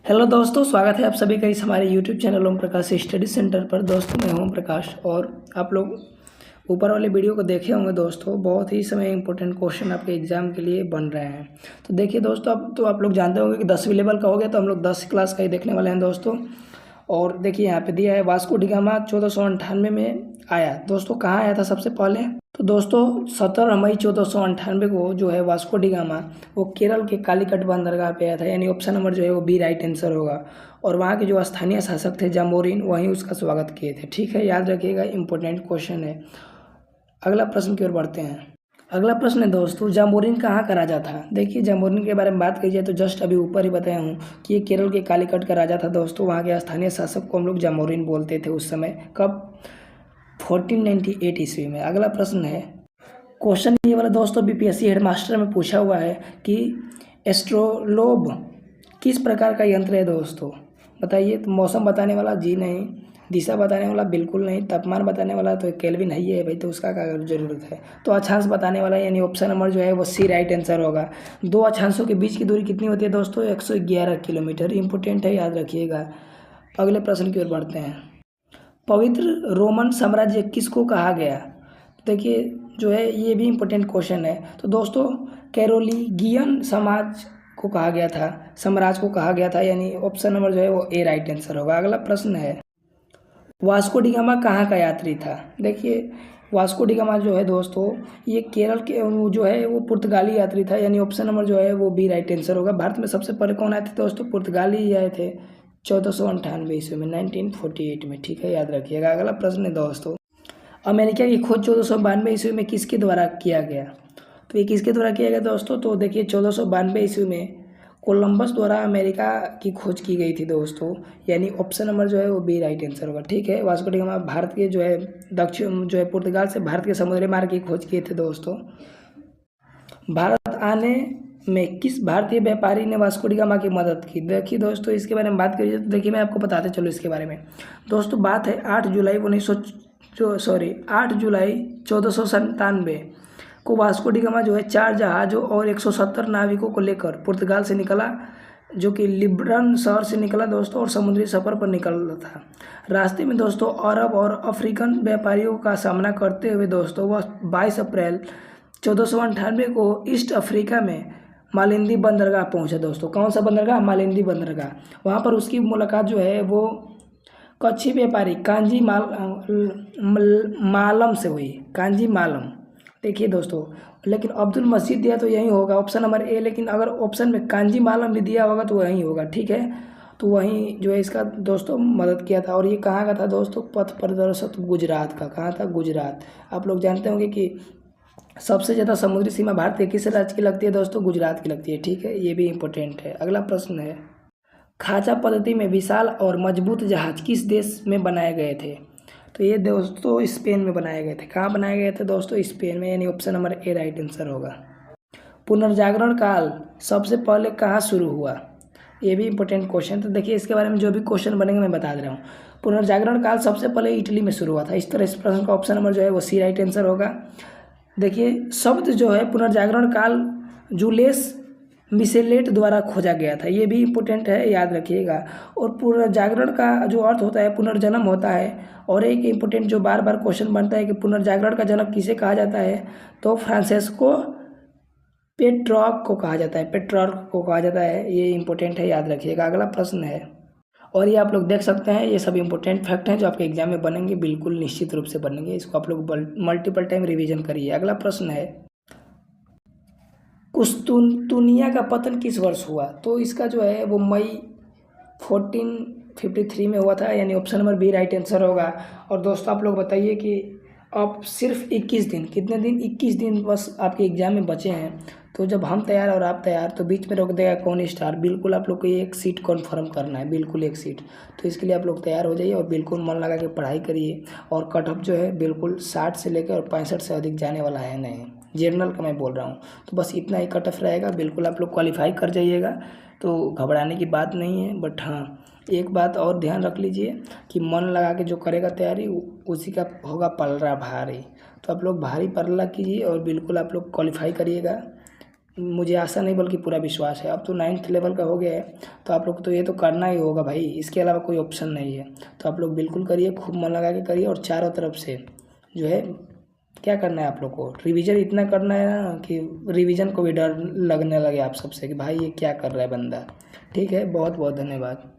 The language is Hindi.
हेलो दोस्तों, स्वागत है आप सभी का इस हमारे YouTube channel Om Prakash study centre पर। दोस्तों मैं ओम प्रकाश और आप लोग ऊपर वाले वीडियो को देखे होंगे। दोस्तों बहुत ही समय इंपॉर्टेंट क्वेश्चन आपके एग्जाम के लिए बन रहे हैं। तो देखिए दोस्तों, अब तो आप लोग जानते होंगे कि 10वीं लेवल का हो गया, तो हम लोग 10 क्लास का ही देखने वाले हैं दोस्तों। और देखिए यहाँ पे दिया है वास्को डी गामा 1498 में आया। दोस्तों कहाँ आया था सबसे पहले? तो दोस्तों 17 मई 1498 को जो है वास्को डी गामा वो केरल के कालीकट बंदरगाह पे आया था, यानी ऑप्शन नंबर जो है वो बी राइट आंसर होगा। और वहाँ के जो स्थानीय शासक थे जामोरिन, वहीं उसका स्वागत किए थे। ठीक है, याद रखिएगा, इंपॉर्टेंट क्वेश्चन है। अगला प्रश्न की ओर बढ़ते हैं। अगला प्रश्न है दोस्तों, जामोरिन कहाँ का राजा था? देखिए जामोरिन के बारे में बात की जाए तो जस्ट अभी ऊपर ही बताया हूँ कि ये केरल के कालीकट का राजा था दोस्तों। वहाँ के स्थानीय शासक को हम लोग जामोरिन बोलते थे उस समय। कब? 1498 ईस्वी में। अगला प्रश्न है, क्वेश्चन ये वाला दोस्तों बीपीएससी हेडमास्टर में पूछा हुआ है कि एस्ट्रोलोब किस प्रकार का यंत्र है दोस्तों? बताइए। तो मौसम बताने वाला जी नहीं, दिशा बताने वाला बिल्कुल नहीं, तापमान बताने वाला तो केल्विन है ही है भाई, तो उसका क्या जरूरत है। तो अक्षांश बताने वाला यानी ऑप्शन नंबर जो है वो सी राइट आंसर होगा। दो अक्षांशों के बीच की दूरी कितनी होती है दोस्तों? 111 किलोमीटर। इंपोर्टेंट है, याद रखिएगा। अगले प्रश्न की ओर बढ़ते हैं। पवित्र रोमन साम्राज्य किसको कहा गया? देखिए जो है ये भी इम्पोर्टेंट क्वेश्चन है। तो दोस्तों कैरोलिगियन समाज को कहा गया था, साम्राज्य को कहा गया था, यानी ऑप्शन नंबर जो है वो ए राइट आंसर होगा। अगला प्रश्न है, वास्को डी गामा कहाँ का यात्री था? देखिए वास्को डी गामा जो है दोस्तों ये केरल के वो जो है वो पुर्तगाली यात्री था, यानी ऑप्शन नंबर जो है वो बी राइट आंसर होगा। भारत में सबसे पहले कौन आए थे दोस्तों? पुर्तगाली ही आए थे 1498 ईस्वी में, 1948 में। ठीक है, याद रखिएगा। अगला प्रश्न है दोस्तों, अमेरिका की खोज 1492 ईस्वी में किसके द्वारा किया गया? तो ये किसके द्वारा किया गया दोस्तों? तो देखिए 1492 ईस्वी में कोलंबस द्वारा अमेरिका की खोज की गई थी दोस्तों, यानी ऑप्शन नंबर जो है वो बी राइट आंसर होगा। ठीक है, वास्को डी गामा भारत के जो है दक्षिण जो है पुर्तगाल से भारत के समुद्री मार्ग की खोज किए थे दोस्तों। भारत आने में किस भारतीय व्यापारी ने वास्को डी गामा की मदद की? देखिए दोस्तों इसके बारे में बात करिए तो देखिए मैं आपको बताते चलो इसके बारे में। दोस्तों बात है 8 जुलाई 1497 को वास्को डी गामा जो है 4 जहाज़ों और 170 नाविकों को लेकर पुर्तगाल से निकला, जो कि लिस्बन शहर से निकला दोस्तों, और समुद्री सफ़र पर निकला था। रास्ते में दोस्तों अरब और अफ्रीकन व्यापारियों का सामना करते हुए दोस्तों वह 22 अप्रैल 1498 को ईस्ट अफ्रीका में मालिंदी बंदरगाह पहुंचा दोस्तों। कौन सा बंदरगाह? मालिंदी बंदरगाह। वहां पर उसकी मुलाकात जो है वो कच्छी व्यापारी कांजी मालम से हुई। कांजी मालम। देखिए दोस्तों, लेकिन अब्दुल मजीद दिया तो यही होगा, ऑप्शन नंबर ए। लेकिन अगर ऑप्शन में कांजी मालम भी दिया होगा तो वही होगा। ठीक है, तो वहीं जो है इसका दोस्तों मदद किया था। और ये कहाँ का था दोस्तों? पथ प्रदर्शक गुजरात का। कहाँ था? गुजरात। आप लोग जानते होंगे कि सबसे ज़्यादा समुद्री सीमा भारत के किस राज्य की लगती है दोस्तों? गुजरात की लगती है। ठीक है, ये भी इंपॉर्टेंट है। अगला प्रश्न है, खाचा पद्धति में विशाल और मजबूत जहाज किस देश में बनाए गए थे? तो ये दोस्तों स्पेन में बनाए गए थे। कहाँ बनाए गए थे दोस्तों? स्पेन में, यानी option number A right answer होगा। पुनर्जागरण काल सबसे पहले कहाँ शुरू हुआ? ये भी इंपॉर्टेंट क्वेश्चन। तो देखिए इसके बारे में जो भी क्वेश्चन बनेंगे मैं बता दे रहा हूँ। पुनर्जागरण काल सबसे पहले इटली में शुरू हुआ था। इस तरह इस प्रश्न का ऑप्शन नंबर जो है वो सी राइट आंसर होगा। देखिए शब्द जो है पुनर्जागरण काल जूलियस मिसेलेट द्वारा खोजा गया था। ये भी इम्पोर्टेंट है, याद रखिएगा। और पुनर्जागरण का जो अर्थ होता है पुनर्जन्म होता है। और एक इम्पोर्टेंट जो बार बार क्वेश्चन बनता है कि पुनर्जागरण का जनक किसे कहा जाता है? तो फ्रांसिस्को पेट्रॉर्क को कहा जाता है। पेट्रॉर्क को कहा जाता है। ये इम्पोर्टेंट है, याद रखिएगा। अगला प्रश्न है, और ये आप लोग देख सकते हैं, ये सब इंपॉर्टेंट फैक्ट हैं जो आपके एग्जाम में बनेंगे, बिल्कुल निश्चित रूप से बनेंगे। इसको आप लोग मल्टीपल टाइम रिवीजन करिए। अगला प्रश्न है, कुस्तुनतुनिया का पतन किस वर्ष हुआ? तो इसका जो है वो मई 1453 में हुआ था, यानी option number B right answer होगा। और दोस्तों आप लोग बताइए कि अब सिर्फ 21 दिन, कितने दिन? 21 दिन बस आपके एग्जाम में बचे हैं। तो जब हम तैयार और आप तैयार तो बीच में रोक देगा कौन स्टार? बिल्कुल आप लोग को एक सीट कन्फर्म करना है, बिल्कुल एक सीट। तो इसके लिए आप लोग तैयार हो जाइए और बिल्कुल मन लगा के पढ़ाई करिए। और कट ऑफ जो है बिल्कुल 60 से लेकर और 65 से अधिक जाने वाला है नहीं, जनरल का मैं बोल रहा हूँ। तो बस इतना ही कट ऑफ रहेगा, बिल्कुल आप लोग क्वालिफाई कर जाइएगा। तो घबराने की बात नहीं है। बट हाँ, एक बात और ध्यान रख लीजिए कि मन लगा के जो करेगा तैयारी उसी का होगा पलड़ा भारी। तो आप लोग भारी पलड़ा कीजिए और बिल्कुल आप लोग क्वालिफाई करिएगा। मुझे आशा नहीं बल्कि पूरा विश्वास है। अब तो 9th लेवल का हो गया है, तो आप लोग को तो ये तो करना ही होगा भाई, इसके अलावा कोई ऑप्शन नहीं है। तो आप लोग बिल्कुल करिए, खूब मन लगा के करिए, और चारों तरफ से जो है क्या करना है आप लोग को, रिवीजन इतना करना है ना कि रिवीजन को भी डर लगने लगे आप सबसे कि भाई ये क्या कर रहा है बंदा। ठीक है, बहुत बहुत धन्यवाद।